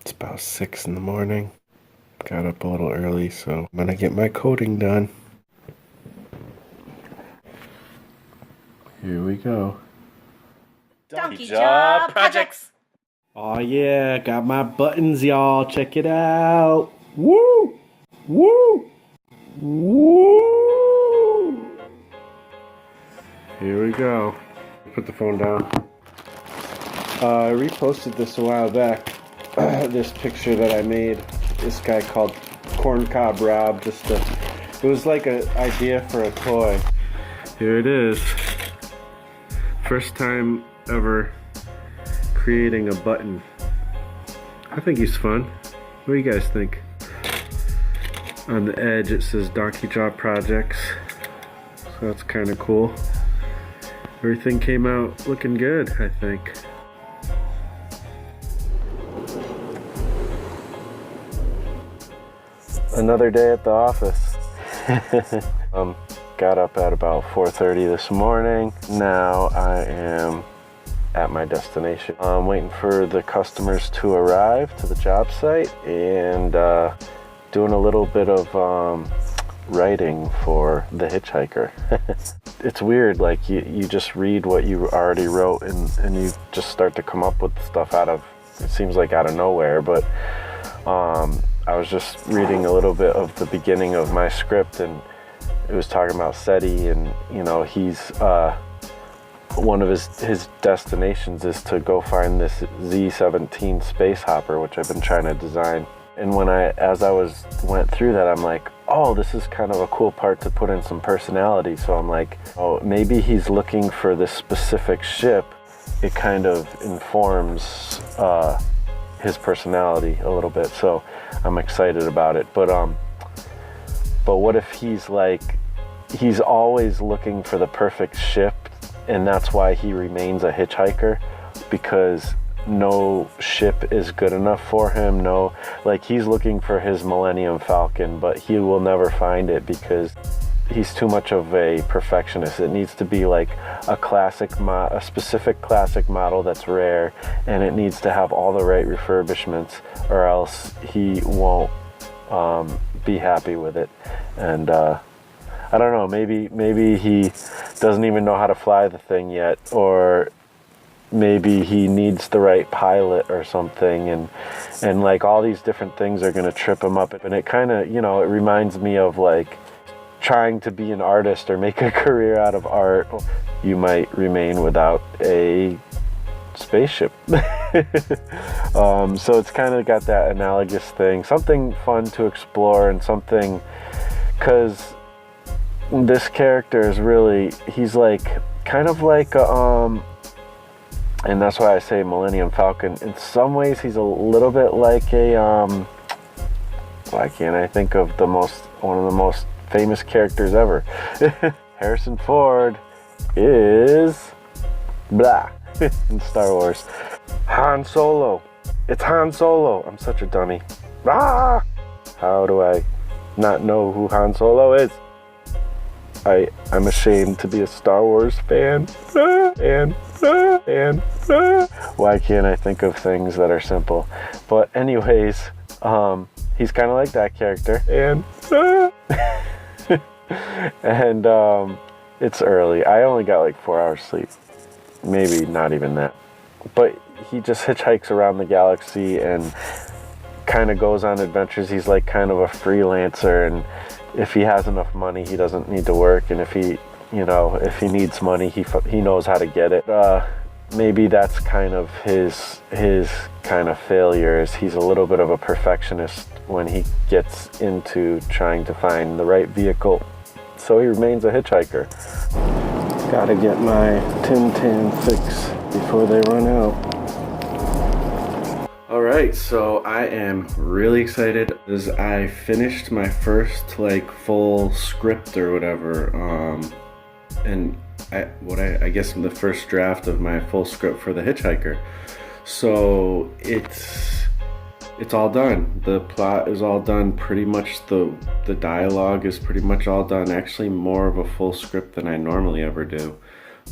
It's about 6 in the morning. Got up a little early, so I'm gonna get my coding done. Here we go. Donkey Job Projects! Oh yeah, got my buttons, y'all. Check it out. Woo! Woo! Woo! Here we go. Put the phone down. I reposted this a while back. This picture that I made. This guy called Corncob Rob. It was like an idea for a toy. Here it is. First time ever creating a button. I think he's fun. What do you guys think? On the edge it says Donkey Job Projects. So that's kind of cool. Everything came out looking good, I think. Another day at the office. Got up at about 4:30 this morning. Now I am at my destination. I'm waiting for the customers to arrive to the job site and doing a little bit of writing for the Hitchhiker. It's weird, like you just read what you already wrote and you just start to come up with stuff it seems like out of nowhere, but I was just reading a little bit of the beginning of my script, and it was talking about SETI, and you know, he's one of his destinations is to go find this Z-17 space hopper, which I've been trying to design. And as I went through that, I'm like, oh, this is kind of a cool part to put in some personality. So I'm like, oh, maybe he's looking for this specific ship. It kind of informs his personality a little bit. So I'm excited about it. But what if he's always looking for the perfect ship, and that's why he remains a hitchhiker, because no ship is good enough for him. He's looking for his Millennium Falcon, but he will never find it because he's too much of a perfectionist. It needs to be like a specific classic model that's rare, and it needs to have all the right refurbishments, or else he won't be happy with it. And I don't know, maybe he doesn't even know how to fly the thing yet, or maybe he needs the right pilot or something, and like all these different things are going to trip him up. And it kind of, you know, it reminds me of like trying to be an artist or make a career out of art. You might remain without a spaceship. So it's kind of got that analogous thing, something fun to explore, and something, because this character is really, he's like kind of like and that's why I say Millennium Falcon. In some ways he's a little bit like a why can't I think of one of the most famous characters ever? Harrison Ford is blah in Star Wars. Han Solo. It's Han Solo. I'm such a dummy. Ah! How do I not know who Han Solo is? I'm ashamed to be a Star Wars fan. Why can't I think of things that are simple? But anyways, he's kind of like that character. And it's early. I only got like 4 hours sleep. Maybe not even that. But he just hitchhikes around the galaxy and kind of goes on adventures. He's like kind of a freelancer, and if he has enough money, he doesn't need to work, and if he needs money, he knows how to get it. Maybe that's kind of his kind of failure, is he's a little bit of a perfectionist when he gets into trying to find the right vehicle. So he remains a hitchhiker. Gotta get my Tintin fix before they run out. Alright, so I am really excited as I finished my first like full script or whatever, and I guess the first draft of my full script for the Hitchhiker. So it's all done. The plot is all done. Pretty much the dialogue is pretty much all done. Actually, more of a full script than I normally ever do.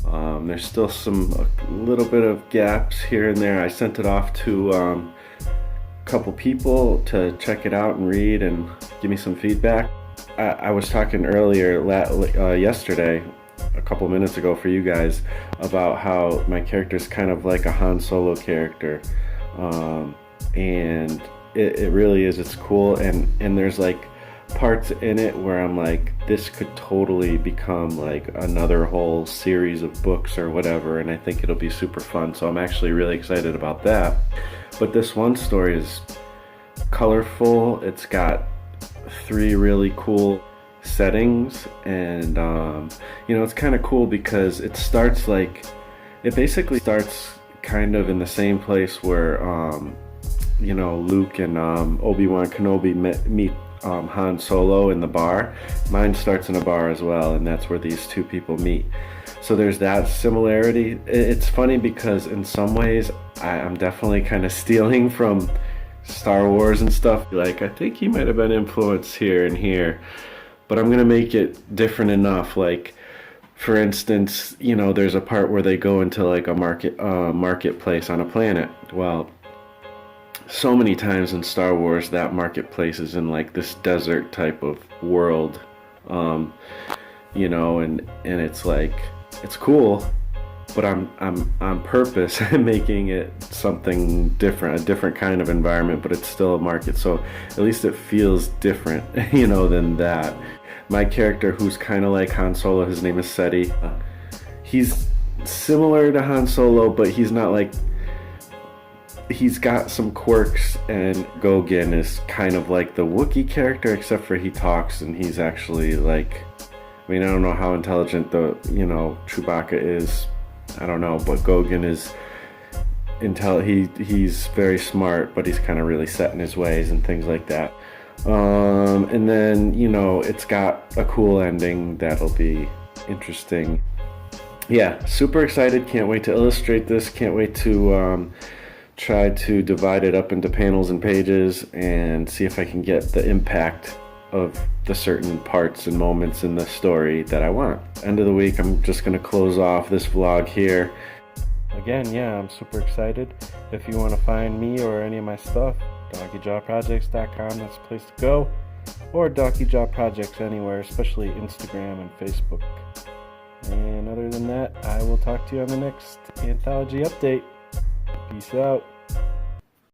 There's still a little bit of gaps here and there. I sent it off to a couple people to check it out and read and give me some feedback. I was talking earlier, yesterday, a couple minutes ago for you guys, about how my character is kind of like a Han Solo character, and it really is. It's cool, and there's like parts in it where I'm like, this could totally become like another whole series of books or whatever, and I think it'll be super fun. So I'm actually really excited about that. But this one story is colorful. It's got 3 really cool settings, and it's kind of cool because it basically starts kind of in the same place where Luke and Obi-Wan Kenobi meet Han Solo in the bar. Mine starts in a bar as well, and that's where these 2 people meet. So there's that similarity. It's funny because in some ways I'm definitely kind of stealing from Star Wars and stuff. Like, I think he might have been influenced here and here, but I'm gonna make it different enough. Like, for instance, there's a part where they go into like a marketplace on a planet. Well, so many times in Star Wars, that marketplace is in like this desert type of world, and it's like, it's cool, but I'm on purpose making it something different, a different kind of environment, but it's still a market, so at least it feels different, than that. My character, who's kind of like Han Solo, his name is Seti. He's similar to Han Solo, but he's not like, he's got some quirks, and Gogin is kind of like the Wookiee character, except for he talks, and he's actually like, I don't know how intelligent Chewbacca is, I don't know, but Gogin is he's very smart, but he's kind of really set in his ways and things like that. And then, it's got a cool ending that'll be interesting. Yeah, super excited, can't wait to illustrate this, can't wait to try to divide it up into panels and pages and see if I can get the impact of the certain parts and moments in the story that I want. End of the week, I'm just going to close off this vlog here. Again, yeah, I'm super excited. If you want to find me or any of my stuff, DonkeyJawProjects.com, that's the place to go. Or Donkey Jaw Projects anywhere, especially Instagram and Facebook. And other than that, I will talk to you on the next Anthology update. Peace out.